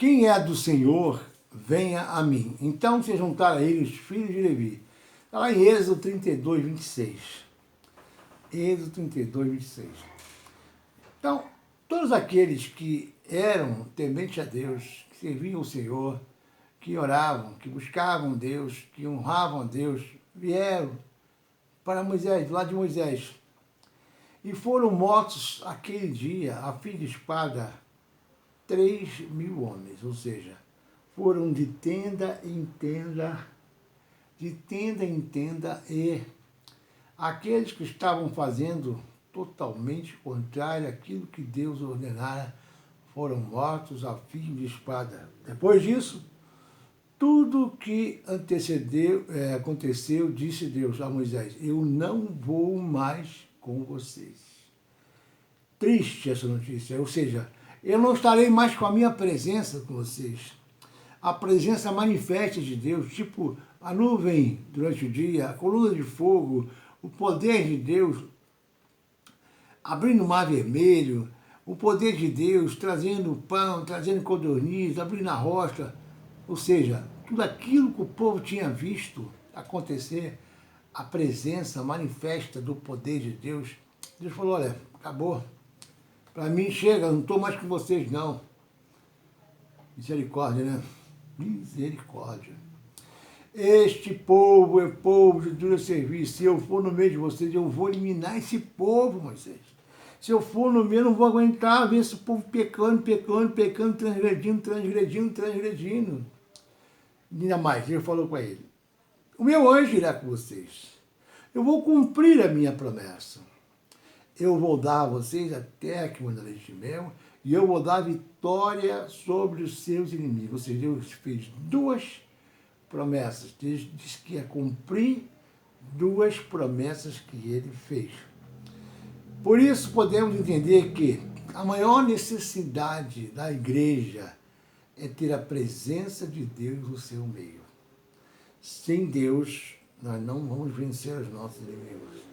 quem é do Senhor, venha a mim. Então se juntaram a ele os filhos de Levi. Está lá em Êxodo 32, 26. Êxodo 32, 26. Então, todos aqueles que eram tementes a Deus, que serviam o Senhor, que oravam, que buscavam Deus, que honravam a Deus, vieram para Moisés, do lado de Moisés. E foram mortos aquele dia, a fim de espada, 3.000 homens, ou seja, foram de tenda em tenda, e aqueles que estavam fazendo totalmente contrário àquilo que Deus ordenara, foram mortos a fim de espada. Depois disso, tudo que aconteceu, disse Deus a Moisés, eu não vou mais com vocês. Triste essa notícia, ou seja, eu não estarei mais com a minha presença com vocês. A presença manifesta de Deus, tipo a nuvem durante o dia, a coluna de fogo, o poder de Deus abrindo o mar vermelho, o poder de Deus trazendo pão, trazendo codorniz, abrindo a rocha, ou seja, tudo aquilo que o povo tinha visto acontecer, a presença manifesta do poder de Deus. Deus falou, olha, acabou. Para mim chega, não estou mais com vocês não. Misericórdia, né? Misericórdia. Este povo é povo de duro serviço. Se eu for no meio de vocês, eu vou eliminar esse povo, Moisés. Se eu for no meio, eu não vou aguentar ver esse povo pecando, transgredindo. Ainda mais, ele falou com ele, o meu anjo irá com vocês. Eu vou cumprir a minha promessa. Eu vou dar a vocês a terra que manda leite e mel, e eu vou dar vitória sobre os seus inimigos. Ou seja, Deus fez duas promessas. Deus disse que ia cumprir duas promessas que ele fez. Por isso podemos entender que a maior necessidade da igreja é ter a presença de Deus no seu meio. Sem Deus, nós não vamos vencer os nossos inimigos.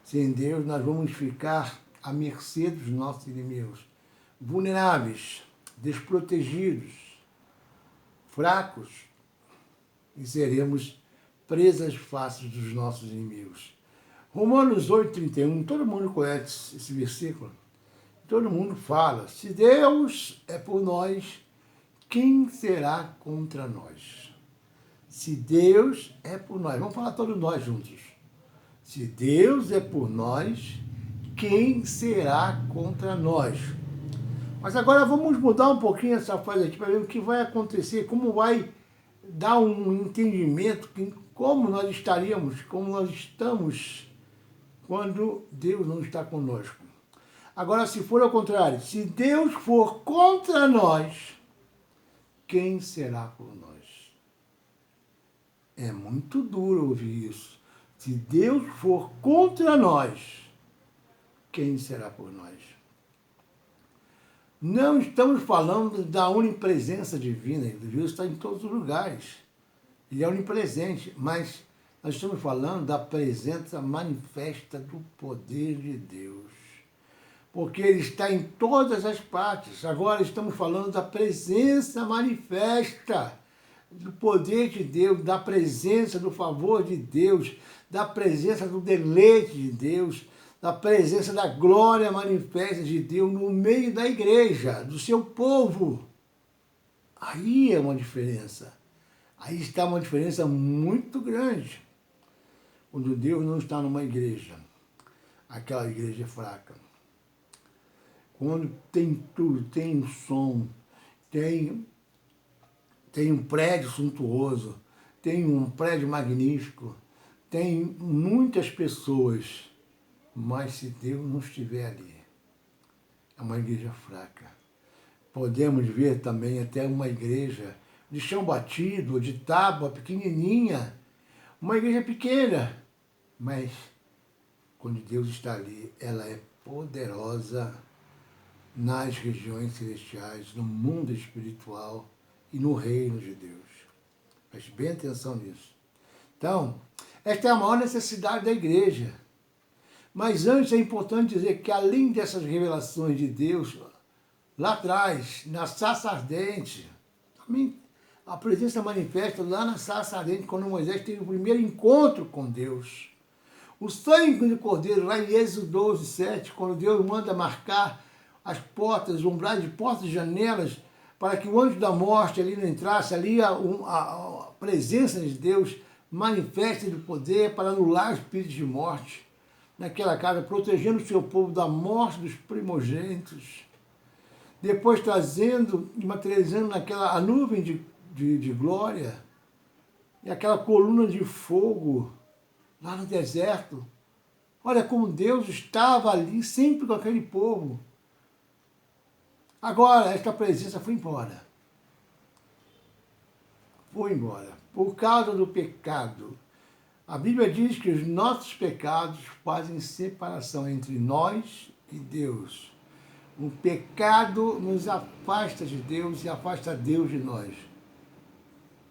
Sem Deus, nós vamos ficar à mercê dos nossos inimigos. Vulneráveis, desprotegidos, fracos, e seremos presas fáceis dos nossos inimigos. Romanos 8,31, todo mundo conhece esse versículo. Todo mundo fala, se Deus é por nós, quem será contra nós? Se Deus é por nós, vamos falar todos nós juntos. Se Deus é por nós, quem será contra nós? Mas agora vamos mudar um pouquinho essa frase aqui para ver o que vai acontecer, como vai dar um entendimento de como nós estaríamos, como nós estamos quando Deus não está conosco. Agora, se for ao contrário, se Deus for contra nós, quem será por nós? É muito duro ouvir isso. Se Deus for contra nós, quem será por nós? Não estamos falando da onipresença divina. Deus está em todos os lugares. Ele é onipresente, mas nós estamos falando da presença manifesta do poder de Deus. Porque Ele está em todas as partes. Agora estamos falando da presença manifesta do poder de Deus, da presença do favor de Deus, da presença do deleite de Deus, da presença da glória manifesta de Deus no meio da igreja, do seu povo. Aí é uma diferença. Aí está uma diferença muito grande. Quando Deus não está numa igreja, aquela igreja é fraca. Quando tem tudo, tem um som, tem um prédio suntuoso, tem um prédio magnífico, tem muitas pessoas, mas se Deus não estiver ali, é uma igreja fraca. Podemos ver também até uma igreja de chão batido, de tábua pequenininha, uma igreja pequena, mas quando Deus está ali, ela é poderosa nas regiões celestiais, no mundo espiritual e no reino de Deus. Preste bem atenção nisso. Então, esta é a maior necessidade da igreja. Mas antes é importante dizer que além dessas revelações de Deus, lá atrás, na sarça ardente, A presença manifesta lá na sarça ardente, quando Moisés teve o primeiro encontro com Deus. O sangue do cordeiro, lá em Êxodo 12, 7, quando Deus manda marcar as portas, os umbrais de portas e janelas, para que o anjo da morte ali não entrasse, ali a presença de Deus manifesta do poder para anular espíritos de morte naquela casa, protegendo o seu povo da morte dos primogênitos. Depois trazendo e materializando naquela a nuvem de glória e aquela coluna de fogo lá no deserto. Olha como Deus estava ali sempre com aquele povo. Agora, esta presença foi embora. Foi embora. Por causa do pecado. A Bíblia diz que os nossos pecados fazem separação entre nós e Deus. O pecado nos afasta de Deus e afasta Deus de nós.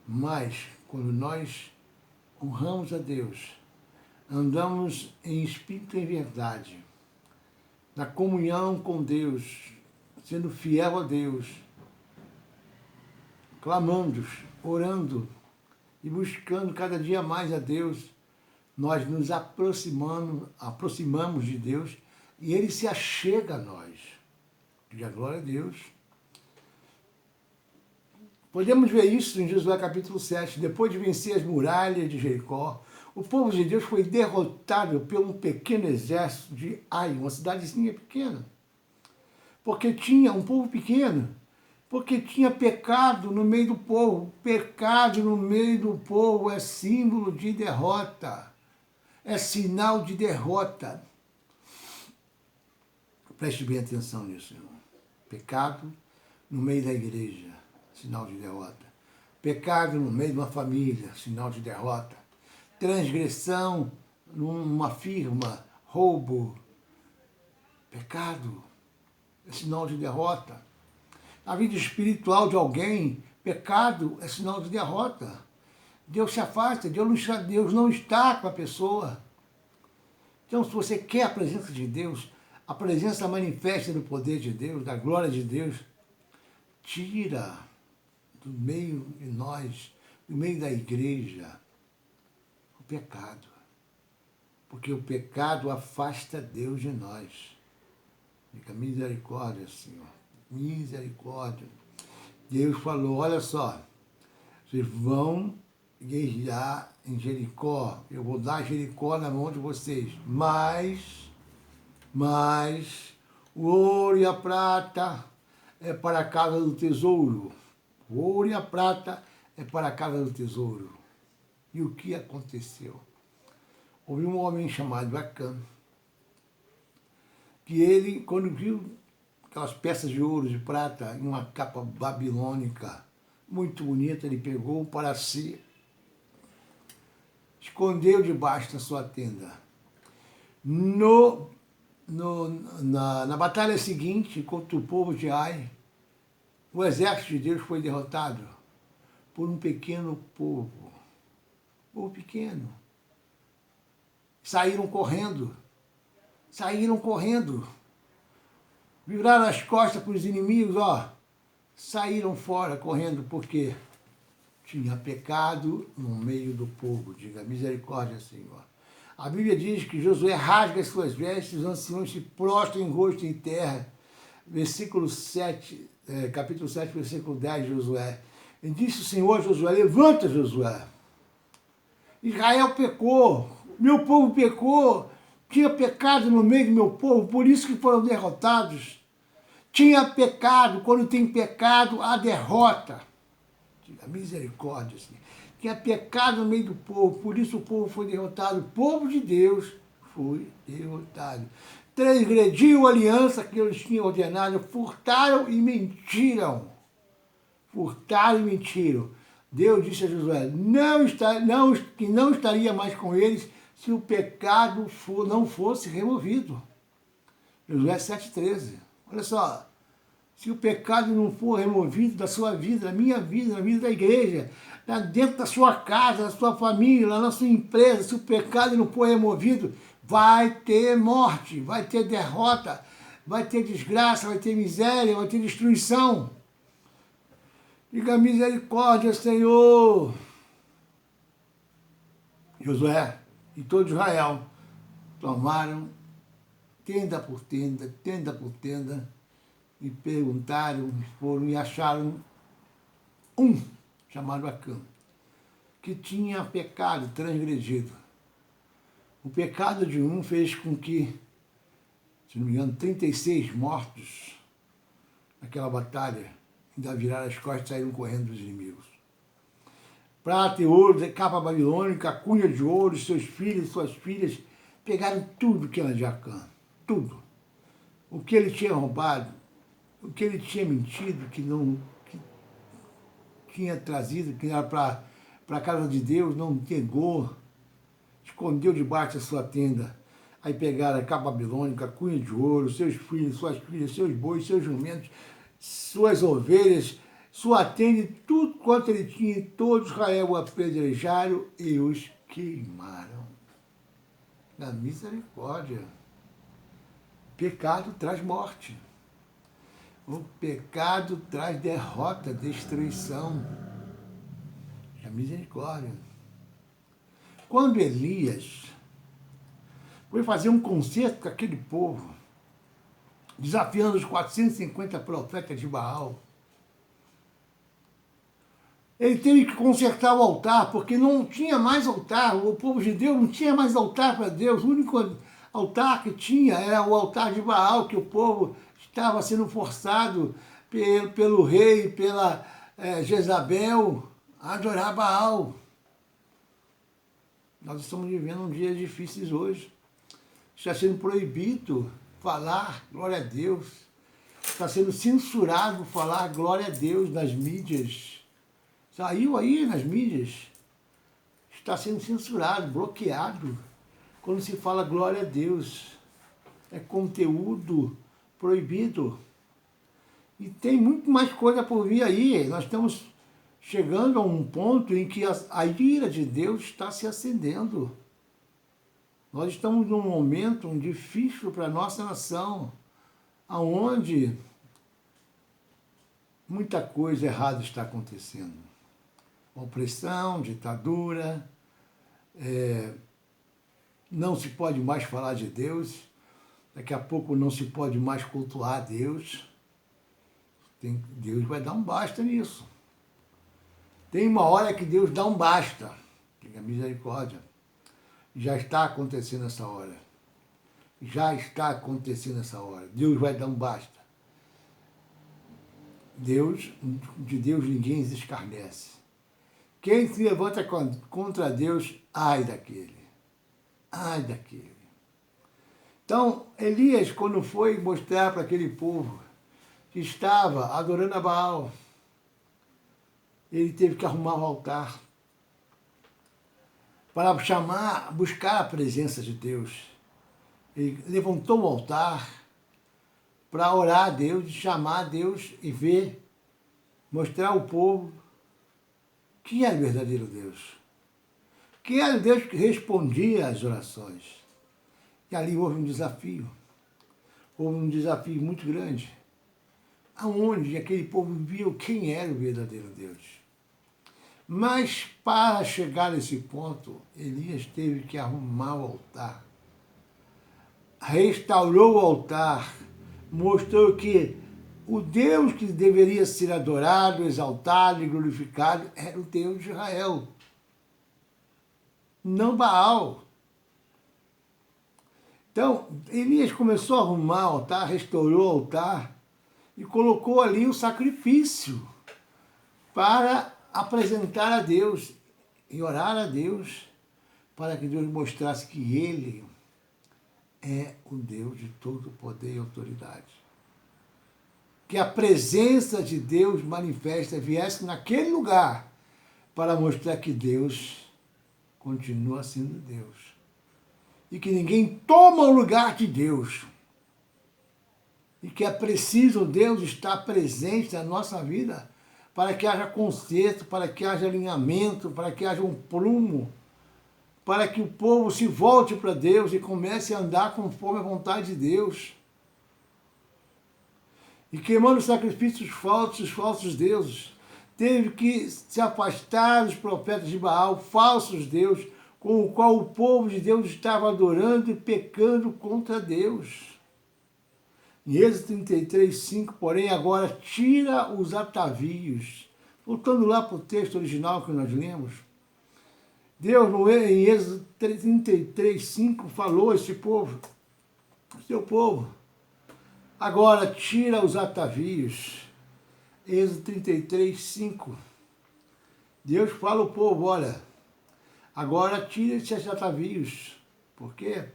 Mas, quando nós honramos a Deus, andamos em espírito e em verdade, na comunhão com Deus, sendo fiel a Deus, clamando, orando e buscando cada dia mais a Deus, nós nos aproximamos de Deus e Ele se achega a nós. E a glória a Deus. Podemos ver isso em Josué capítulo 7. Depois de vencer as muralhas de Jericó, o povo de Deus foi derrotado por um pequeno exército de Ai, uma cidadezinha pequena. Porque tinha um povo pequeno. Porque tinha pecado no meio do povo. Pecado no meio do povo é símbolo de derrota. É sinal de derrota. Preste bem atenção nisso, irmão. Pecado no meio da igreja, sinal de derrota. Pecado no meio de uma família, sinal de derrota. Transgressão numa firma, roubo. Pecado é sinal de derrota. Na vida espiritual de alguém, pecado é sinal de derrota. Deus se afasta, Deus não está com a pessoa. Então, se você quer a presença de Deus, a presença manifesta do poder de Deus, da glória de Deus, tira do meio de nós, do meio da igreja, o pecado. Porque o pecado afasta Deus de nós. Fica misericórdia, Senhor. Misericórdia. Deus falou, olha só, vocês vão guerrear em Jericó. Eu vou dar Jericó na mão de vocês. Mas o ouro e a prata é para a casa do tesouro. O ouro e a prata é para a casa do tesouro. E o que aconteceu? Houve um homem chamado Acã, que ele, quando viu aquelas peças de ouro e de prata em uma capa babilônica, muito bonita, ele pegou para si, escondeu debaixo da sua tenda. Na batalha seguinte, contra o povo de Ai, o exército de Deus foi derrotado por um pequeno povo. Povo pequeno. Saíram correndo. Viraram as costas para os inimigos, saíram fora correndo, porque tinha pecado no meio do povo. Diga, misericórdia, Senhor. A Bíblia diz que Josué rasga as suas vestes, os anciãos se prostram em rosto em terra. Versículo 7, capítulo 7, versículo 10 de Josué. E disse o Senhor a Josué, levanta, Josué. Israel pecou, meu povo pecou, tinha pecado no meio do meu povo, por isso que foram derrotados. Tinha pecado, quando tem pecado, há derrota. Diga, misericórdia, Senhor. Tinha pecado no meio do povo, por isso o povo foi derrotado. O povo de Deus foi derrotado. Transgrediu a aliança que eles tinham ordenado, furtaram e mentiram. Deus disse a Josué, que não estaria mais com eles se o pecado não fosse removido. Josué 7,13. Olha só, se o pecado não for removido da sua vida, da minha vida, da vida da igreja, dentro da sua casa, da sua família, na sua empresa, se o pecado não for removido, vai ter morte, vai ter derrota, vai ter desgraça, vai ter miséria, vai ter destruição. Diga misericórdia, Senhor. Josué e todo Israel tomaram tenda por tenda, e perguntaram, foram e acharam um, chamado Acã, que tinha pecado, transgredido. O pecado de um fez com que, se não me engano, 36 mortos naquela batalha, ainda viraram as costas e saíram correndo dos inimigos. Prata e ouro, capa babilônica, cunha de ouro, seus filhos e suas filhas pegaram tudo que era de Acã, tudo. O que ele tinha roubado, o que ele tinha mentido, que tinha trazido, que era para a casa de Deus, não entregou, escondeu debaixo da sua tenda. Aí pegaram a capa babilônica, a cunha de ouro, seus filhos, suas filhas, seus bois, seus jumentos, suas ovelhas, sua tenda e tudo quanto ele tinha, todo Israel o apedrejaram e os queimaram. Na misericórdia. Pecado traz morte. O pecado traz derrota, destruição. A misericórdia. Quando Elias foi fazer um concerto com aquele povo, desafiando os 450 profetas de Baal, ele teve que consertar o altar, porque não tinha mais altar, o povo de Deus não tinha mais altar para Deus, o único altar que tinha era o altar de Baal, que o povo estava sendo forçado pelo rei, pela Jezabel, a adorar Baal. Nós estamos vivendo um dia difíceis hoje. Está sendo proibido falar glória a Deus. Está sendo censurado falar glória a Deus nas mídias. Saiu aí nas mídias. Está sendo censurado, bloqueado. Quando se fala glória a Deus, é conteúdo proibido. E tem muito mais coisa por vir aí. Nós estamos chegando a um ponto em que a ira de Deus está se acendendo. Nós estamos num momento difícil para a nossa nação, onde muita coisa errada está acontecendo. Opressão, ditadura, não se pode mais falar de Deus, daqui a pouco não se pode mais cultuar Deus. Deus vai dar um basta nisso. Tem uma hora que Deus dá um basta, que é a misericórdia. Já está acontecendo essa hora. Já está acontecendo essa hora. Deus vai dar um basta. De Deus ninguém se escarnece. Quem se levanta contra Deus, ai daquele. Ai daquele. Então, Elias, quando foi mostrar para aquele povo que estava adorando a Baal, ele teve que arrumar um altar para buscar a presença de Deus. Ele levantou o altar para orar a Deus, chamar a Deus e ver, mostrar ao povo quem era o verdadeiro Deus. Quem era o Deus que respondia às orações. E ali houve um desafio muito grande, aonde aquele povo viu quem era o verdadeiro Deus. Mas para chegar nesse ponto, Elias teve que arrumar o altar. Restaurou o altar, mostrou que o Deus que deveria ser adorado, exaltado e glorificado era o Deus de Israel, não Baal. Então, Elias começou a arrumar o altar, restaurou o altar e colocou ali o sacrifício para apresentar a Deus e orar a Deus para que Deus mostrasse que Ele é o Deus de todo poder e autoridade. Que a presença de Deus manifesta viesse naquele lugar para mostrar que Deus continua sendo Deus. E que ninguém toma o lugar de Deus. E que é preciso Deus estar presente na nossa vida para que haja conserto, para que haja alinhamento, para que haja um prumo, para que o povo se volte para Deus e comece a andar conforme a vontade de Deus. E queimando sacrifícios falsos deuses, teve que se afastar dos profetas de Baal, falsos deuses, com o qual o povo de Deus estava adorando e pecando contra Deus. Em Êxodo 33, 5, porém, agora tira os atavios. Voltando lá para o texto original que nós lemos, Deus, em Êxodo 33, 5, falou a esse povo, seu povo, agora tira os atavios. Êxodo 33, 5. Deus fala ao povo, olha, agora tira esses atavios. Por quê?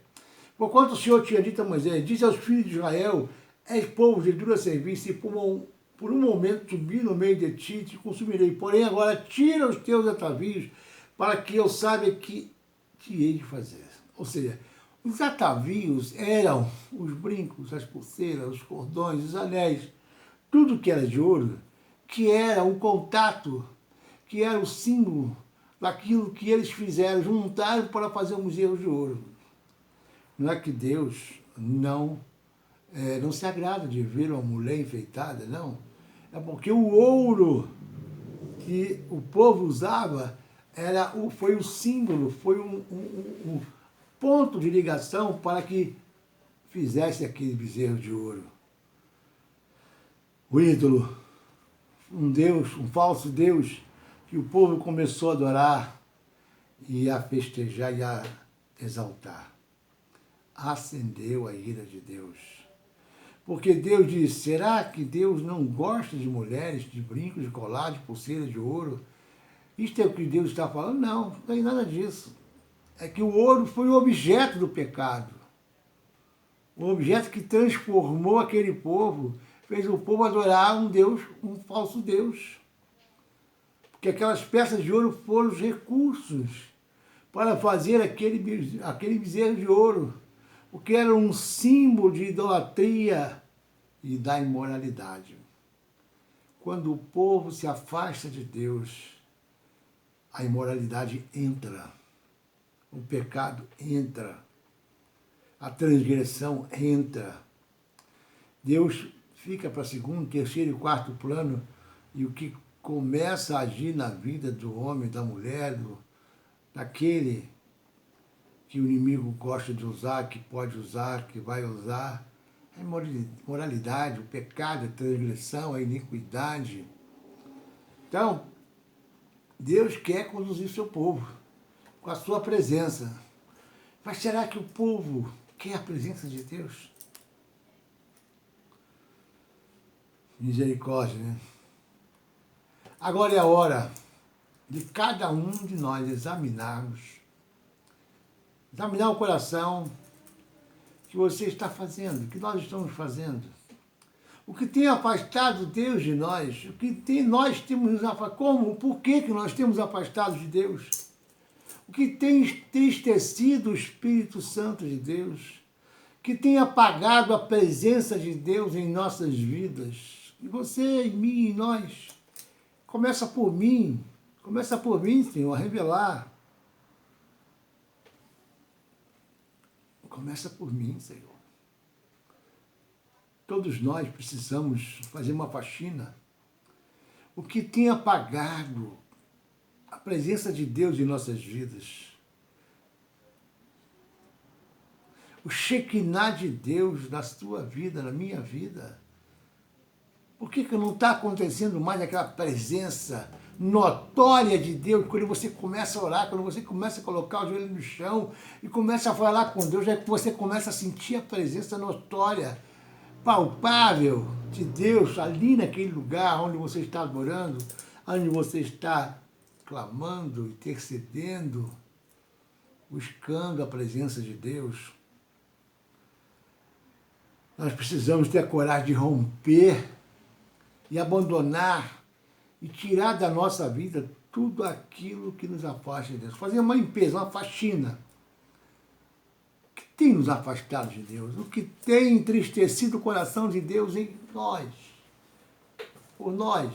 Porquanto o Senhor tinha dito a Moisés, disse aos filhos de Israel, és povo de dura serviço, e por um momento subi no meio de ti e te consumirei. Porém, agora tira os teus atavios, para que eu saiba que te hei de fazer. Ou seja, os atavios eram os brincos, as pulseiras, os cordões, os anéis, tudo que era de ouro, que era um contato, que era o símbolo daquilo que eles fizeram, juntaram para fazer um bezerro de ouro. Não é que Deus não se agrada de ver uma mulher enfeitada, não. É porque o ouro que o povo usava foi o símbolo, foi um ponto de ligação para que fizesse aquele bezerro de ouro. O ídolo, um Deus, um falso Deus, que o povo começou a adorar e a festejar e a exaltar. Acendeu a ira de Deus. Porque Deus disse, será que Deus não gosta de mulheres, de brincos, de colar, de pulseiras de ouro? Isto é o que Deus está falando? Não, não tem nada disso. É que o ouro foi o objeto do pecado. O objeto que transformou aquele povo, fez o povo adorar um Deus, um falso Deus. Porque aquelas peças de ouro foram os recursos para fazer aquele bezerro de ouro, porque era um símbolo de idolatria e da imoralidade. Quando o povo se afasta de Deus, a imoralidade entra, o pecado entra, a transgressão entra. Deus fica para segundo, terceiro e quarto plano, e o que começa a agir na vida do homem, da mulher, daquele que o inimigo gosta de usar, que pode usar, que vai usar, é moralidade, o pecado, a transgressão, a iniquidade. Então, Deus quer conduzir seu povo com a sua presença. Mas será que o povo quer a presença de Deus? Misericórdia, né? Agora é a hora de cada um de nós examinar o coração que você está fazendo, que nós estamos fazendo. O que tem afastado Deus de nós, o que nós temos nos afastado, como, por que nós temos afastado de Deus? O que tem entristecido o Espírito Santo de Deus, que tem apagado a presença de Deus em nossas vidas. E você, em mim, em nós. Começa por mim, Senhor, a revelar. Começa por mim, Senhor. Todos nós precisamos fazer uma faxina. O que tem apagado a presença de Deus em nossas vidas? O Shekinah de Deus na sua vida, na minha vida. Por que não está acontecendo mais aquela presença notória de Deus, quando você começa a orar, quando você começa a colocar o joelho no chão e começa a falar com Deus, é que você começa a sentir a presença notória, palpável de Deus ali naquele lugar onde você está adorando, onde você está clamando, intercedendo, buscando a presença de Deus. Nós precisamos ter a coragem de romper e abandonar e tirar da nossa vida tudo aquilo que nos afasta de Deus. Fazer uma limpeza, uma faxina. O que tem nos afastado de Deus? O que tem entristecido o coração de Deus em nós? Por nós?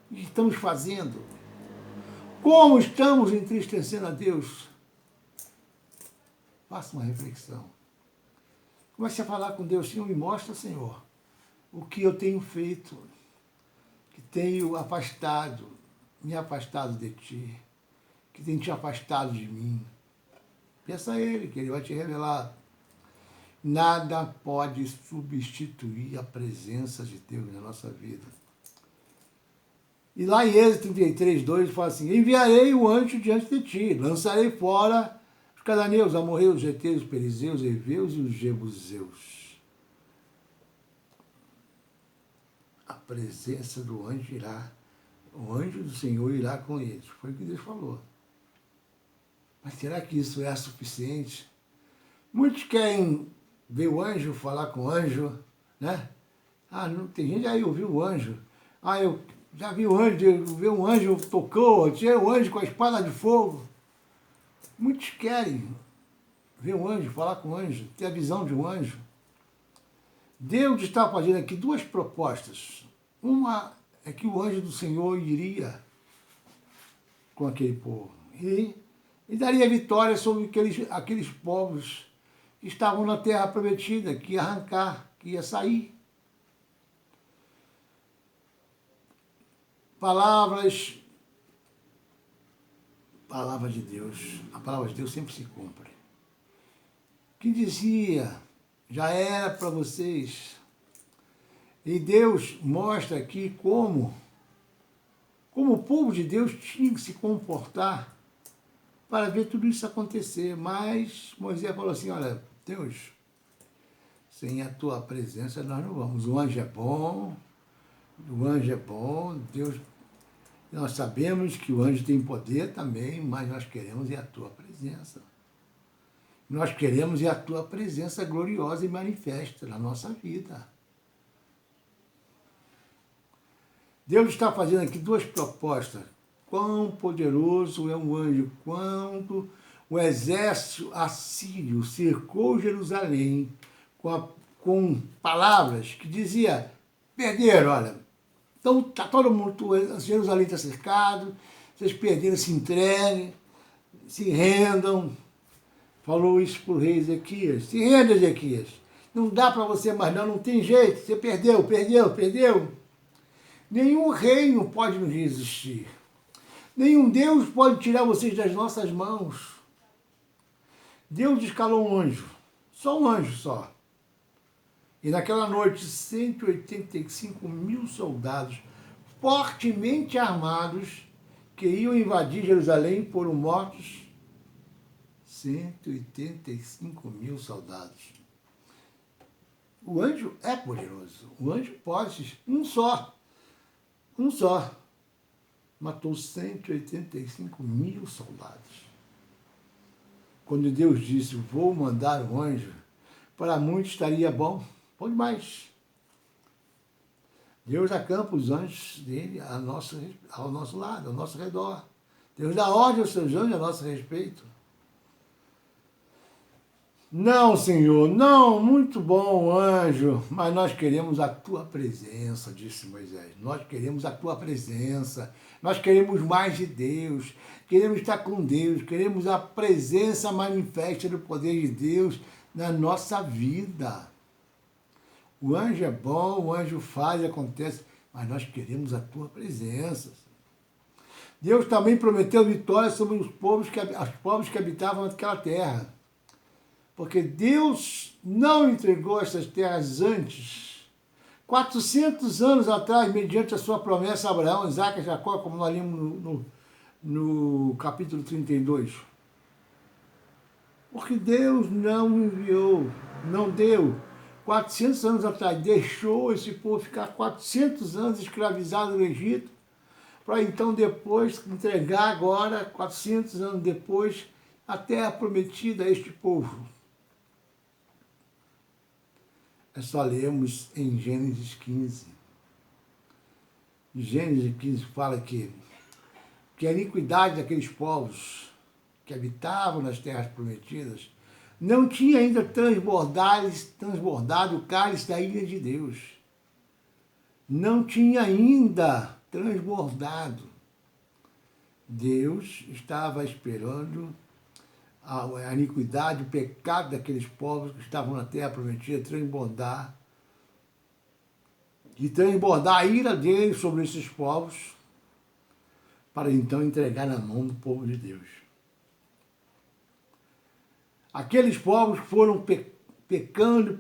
O que estamos fazendo? Como estamos entristecendo a Deus? Faça uma reflexão. Comece a falar com Deus. Senhor, me mostra, Senhor, o que eu tenho feito que tenho afastado, me afastado de ti, que tem te afastado de mim. Peça a Ele, que Ele vai te revelar. Nada pode substituir a presença de Deus na nossa vida. E lá em Êxodo 33, 2, fala assim: enviarei o anjo diante de ti, lançarei fora os cananeus, os amorreus, os heteus, os perizeus, os heveus e os jebuseus. A presença do anjo irá, o anjo do Senhor irá com eles. Foi o que Deus falou. Mas será que isso é suficiente? Muitos querem ver o anjo, falar com o anjo, né? Ah, não, tem gente aí ouviu o anjo. Ah, eu já vi o anjo, vi um anjo tocou, tinha o anjo com a espada de fogo. Muitos querem ver um anjo, falar com o anjo, ter a visão de um anjo. Deus está fazendo aqui duas propostas. Uma é que o anjo do Senhor iria com aquele povo e daria vitória sobre aqueles povos que estavam na terra prometida, que ia arrancar, que ia sair. Palavra de Deus, a palavra de Deus sempre se cumpre. Que dizia, já era para vocês. E Deus mostra aqui como o povo de Deus tinha que se comportar para ver tudo isso acontecer. Mas Moisés falou assim, olha, Deus, sem a tua presença nós não vamos. O anjo é bom, Deus, nós sabemos que o anjo tem poder também, mas nós queremos a tua presença. Nós queremos a tua presença gloriosa e manifesta na nossa vida. Deus está fazendo aqui duas propostas. Quão poderoso é um anjo, quando o exército assírio cercou Jerusalém com palavras que dizia, perderam, olha, então está todo mundo, Jerusalém está cercado, vocês perderam, se entreguem, se rendam. Falou isso para o rei Ezequias, se renda, Ezequias, não dá para você mais não tem jeito, você perdeu. Nenhum reino pode nos resistir. Nenhum Deus pode tirar vocês das nossas mãos. Deus escalou um anjo, só um anjo só. E naquela noite, 185 mil soldados fortemente armados que iam invadir Jerusalém foram mortos. 185 mil soldados. O anjo é poderoso. O anjo pode, um só, matou 185 mil soldados. Quando Deus disse, vou mandar um anjo, para muitos estaria bom demais. Deus acampa os anjos dele ao nosso lado, ao nosso redor. Deus dá ordem aos seus anjos a nosso respeito. Não, Senhor, não, muito bom, anjo, mas nós queremos a tua presença, disse Moisés. Nós queremos a tua presença, nós queremos mais de Deus, queremos estar com Deus, queremos a presença manifesta do poder de Deus na nossa vida. O anjo é bom, o anjo faz, acontece, mas nós queremos a tua presença. Deus também prometeu vitória sobre os povos que habitavam naquela terra. Porque Deus não entregou essas terras antes, 400 anos atrás, mediante a sua promessa a Abraão, Isaac e Jacó, como nós lemos no capítulo 32. Porque Deus não enviou, não deu, 400 anos atrás, deixou esse povo ficar 400 anos escravizado no Egito, para então depois entregar agora, 400 anos depois, a terra prometida a este povo. É só lermos em Gênesis 15. Gênesis 15 fala que a iniquidade daqueles povos que habitavam nas terras prometidas não tinha ainda transbordado o cálice da ira de Deus. Não tinha ainda transbordado. Deus estava esperando a iniquidade, o pecado daqueles povos que estavam na terra prometida transbordar de transbordar a ira dele sobre esses povos, para então entregar na mão do povo de Deus. Aqueles povos foram pecando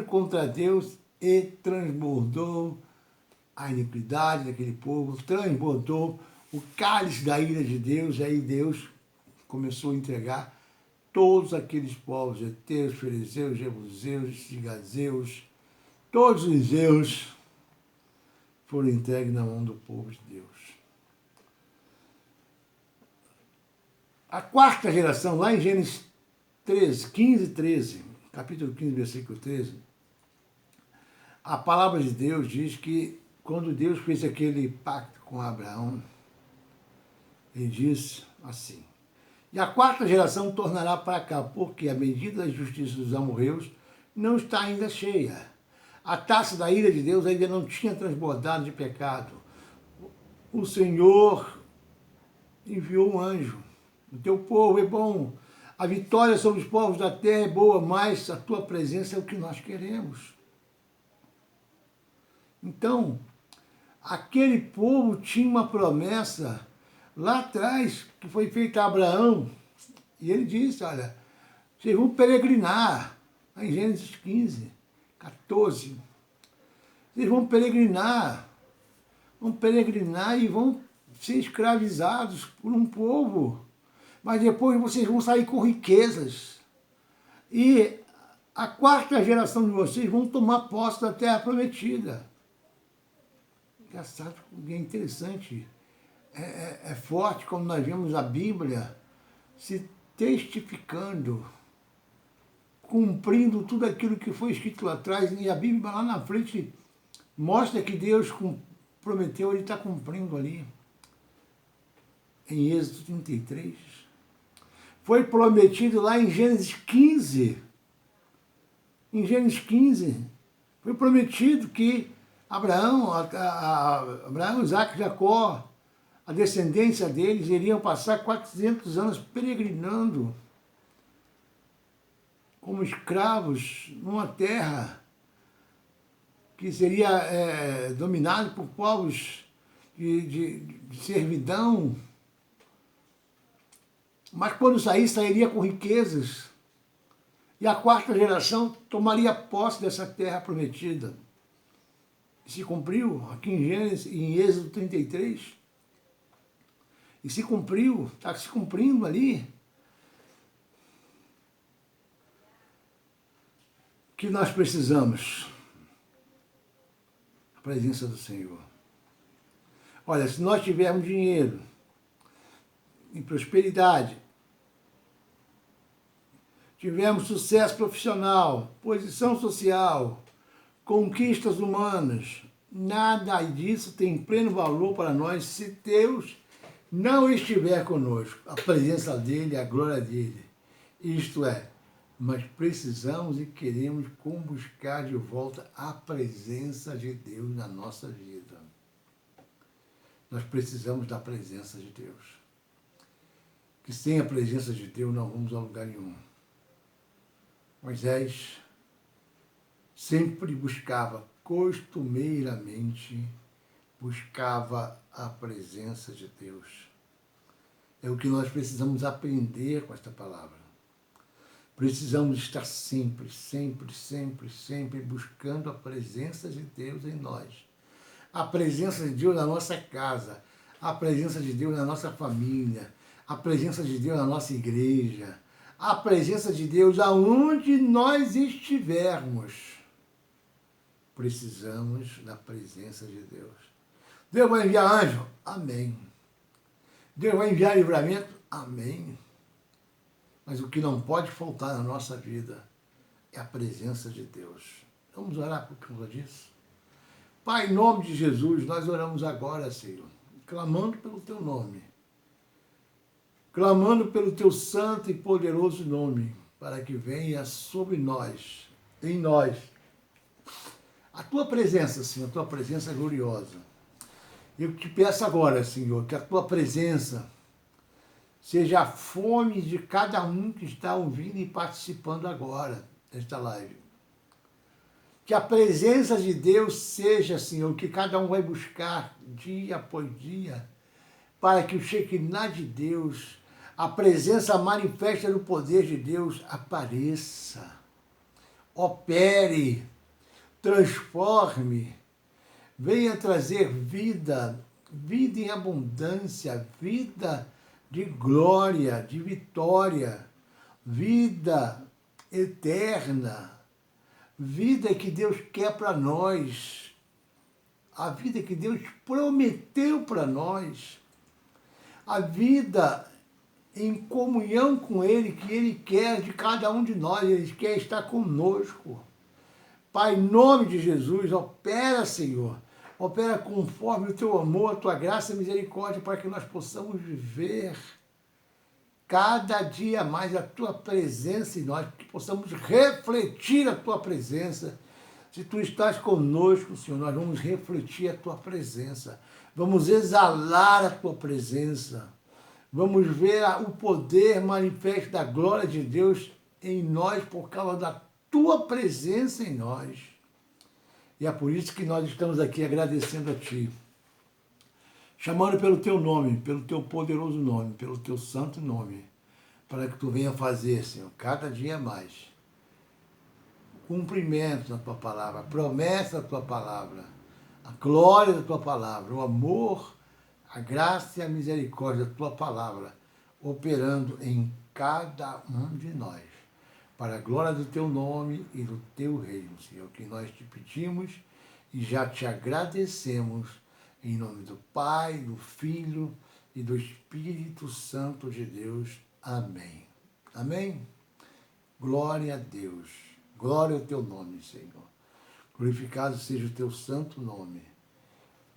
contra Deus e transbordou a iniquidade daquele povo, transbordou o cálice da ira de Deus, e aí Deus começou a entregar todos aqueles povos, heteus, fariseus, jebuseus, gigazeus, todos os zeus foram entregues na mão do povo de Deus. A quarta geração, lá em Gênesis 13, capítulo 15, versículo 13, a palavra de Deus diz que quando Deus fez aquele pacto com Abraão, ele disse assim: e a quarta geração tornará para cá, porque a medida da justiça dos amorreus não está ainda cheia. A taça da ira de Deus ainda não tinha transbordado de pecado. O Senhor enviou um anjo. O teu povo é bom. A vitória sobre os povos da terra é boa, mas a tua presença é o que nós queremos. Então, aquele povo tinha uma promessa lá atrás, que foi feita a Abraão, e ele disse, olha, vocês vão peregrinar, lá em Gênesis 15, 14, vocês vão peregrinar e vão ser escravizados por um povo, mas depois vocês vão sair com riquezas, e a quarta geração de vocês vão tomar posse da terra prometida. Engraçado, é interessante, é forte quando nós vemos a Bíblia se testificando, cumprindo tudo aquilo que foi escrito lá atrás, e a Bíblia lá na frente mostra que Deus prometeu, ele está cumprindo ali. Em Êxodo 33. Foi prometido lá em Gênesis 15. Em Gênesis 15, foi prometido que Abraão, Isaac e Jacó, a descendência deles, iriam passar 400 anos peregrinando como escravos numa terra que seria dominada por povos de servidão. Mas quando sairia com riquezas. E a quarta geração tomaria posse dessa terra prometida. E se cumpriu aqui em Gênesis, em Êxodo 33. E se cumpriu, está se cumprindo ali. O que nós precisamos? A presença do Senhor. Olha, se nós tivermos dinheiro e prosperidade, tivermos sucesso profissional, posição social, conquistas humanas, nada disso tem pleno valor para nós se Deus não estiver conosco, a presença dele, a glória dele. Isto é, nós precisamos e queremos buscar de volta a presença de Deus na nossa vida. Nós precisamos da presença de Deus. Que sem a presença de Deus não vamos a lugar nenhum. Moisés sempre costumeiramente buscava a presença de Deus. É o que nós precisamos aprender com esta palavra. Precisamos estar sempre buscando a presença de Deus em nós. A presença de Deus na nossa casa, a presença de Deus na nossa família, a presença de Deus na nossa igreja, a presença de Deus aonde nós estivermos. Precisamos da presença de Deus. Deus vai enviar anjo? Amém. Deus vai enviar livramento? Amém. Mas o que não pode faltar na nossa vida é a presença de Deus. Vamos orar por causa disso? Pai, em nome de Jesus, nós oramos agora, Senhor, clamando pelo Teu nome, clamando pelo Teu santo e poderoso nome, para que venha sobre nós, em nós, a Tua presença, Senhor, a Tua presença gloriosa. Eu te peço agora, Senhor, que a Tua presença seja a fome de cada um que está ouvindo e participando agora desta live. Que a presença de Deus seja, Senhor, que cada um vai buscar dia após dia, para que o Shekinah de Deus, a presença manifesta do poder de Deus apareça, opere, transforme, venha trazer vida, vida em abundância, vida de glória, de vitória, vida eterna, vida que Deus quer para nós, a vida que Deus prometeu para nós, a vida em comunhão com Ele, que Ele quer de cada um de nós, Ele quer estar conosco. Pai, em nome de Jesus, opera, Senhor, opera conforme o Teu amor, a Tua graça e misericórdia, para que nós possamos viver cada dia mais a Tua presença em nós, que possamos refletir a Tua presença. Se Tu estás conosco, Senhor, nós vamos refletir a Tua presença, vamos exalar a Tua presença, vamos ver o poder manifesto da glória de Deus em nós por causa da Tua presença em nós. E é por isso que nós estamos aqui agradecendo a Ti, chamando pelo Teu nome, pelo Teu poderoso nome, pelo Teu santo nome, para que Tu venha fazer, Senhor, cada dia mais, cumprimento da Tua palavra, a promessa da Tua palavra, a glória da Tua palavra, o amor, a graça e a misericórdia da Tua palavra, operando em cada um de nós, para a glória do Teu nome e do Teu reino, Senhor, que nós Te pedimos e já Te agradecemos, em nome do Pai, do Filho e do Espírito Santo de Deus. Amém. Amém? Glória a Deus. Glória ao Teu nome, Senhor. Glorificado seja o Teu santo nome.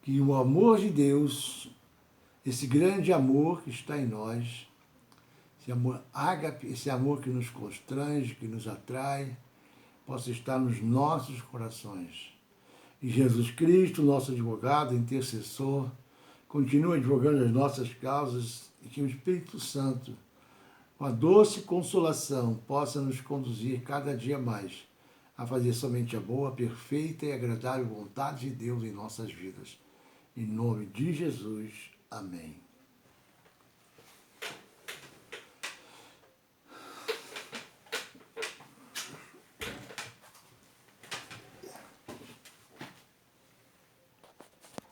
Que o amor de Deus, esse grande amor que está em nós, esse amor ágape, esse amor que nos constrange, que nos atrai, possa estar nos nossos corações. E Jesus Cristo, nosso advogado, intercessor, continua advogando as nossas causas e que o Espírito Santo, com a doce consolação, possa nos conduzir cada dia mais a fazer somente a boa, perfeita e agradável vontade de Deus em nossas vidas. Em nome de Jesus. Amém.